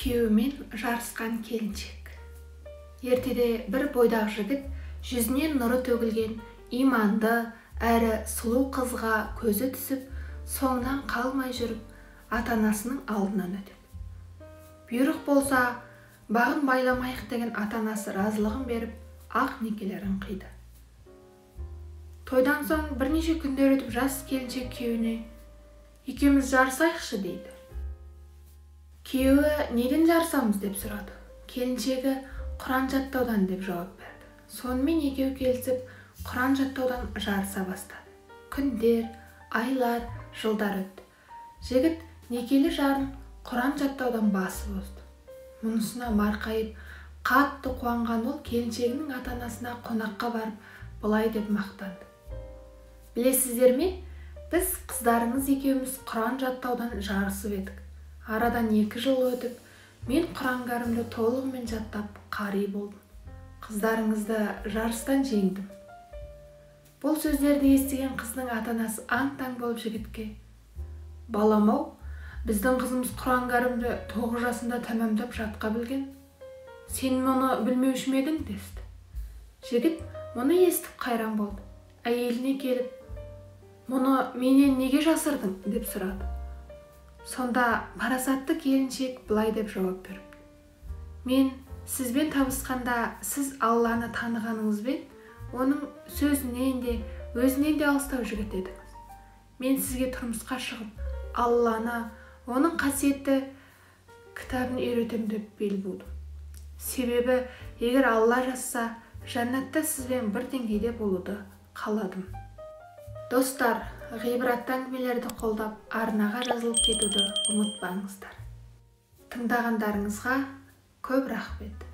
Күйеуімен жарысқан келіншек. Ертеде бір бойдақ жігіт жүзінен нұры төгілген иманды әрі сұлу қызға көзі түсіп, соңынан қалмай жүріп ата-анасының алдынан өтеді. Бұйрық болса, бағын байламайық деген ата-анасы разылығын беріп, ақ некелерін қиды. Тойдан соң бірнеше күндер өтіп жас келіншек күйеуіне «Екеуміз жарысайықшы» дейді. Күйеуі «Неден жарысамыз?» деп сұрады. Келіншегі «Құран жаттаудан» деп жауап берді. Сонымен екеуі келісіп, Құран жаттаудан жарыса бастады. Күндер, айлар, жылдар өтті. Жігіт некелі жарын Құран жаттаудан басып озды. Мұнысына марқайып, қатты қуанған ол келіншегінің ата-анасына қонаққа барып, былай деп мақтанды. «Білесіздер ме, біз қыздарыңыз екеуміз Құран жаттаудан жарысып едік. Арадан 2 жыл өтіп, мен Құран кәрімді толығымен жаттап қари болдым. Қыздарыңызды жарыстан жеңдім». Бұл сөздерді естіген қыздың ата-анасы аң-таң болып жігітке «Балам-ау, біздің қызымыз Құран кәрімді 9 жасында тәмамдап жатқа білген. Сен мұны білмеуші ме едің?» десті. Жігіт мұны естіп қайран болды. Әйеліне келіп, «Мұны менен неге жасырдың?» деп сұрады. Сонда парасатты келіншек былай деп жауап беріпті. «Мен сізбен табысқанда сіз Алланы танығаныңызбен, оның сөзінен де, өзінен де алыстау жігіт едіңіз. Мен сізге тұрмысқа шығып, Алланы, оның қасиетті кітабын үйретем деп бел будым. Себебі, егер Алла жазса, жәннатта сізбен бір деңгейде болуды қаладым». Достар, ғибратты әңгімелерді қолдап, арнаға жазылып кетуді ұмытпаңыздар. Тыңдағандарыңызға көп рахмет.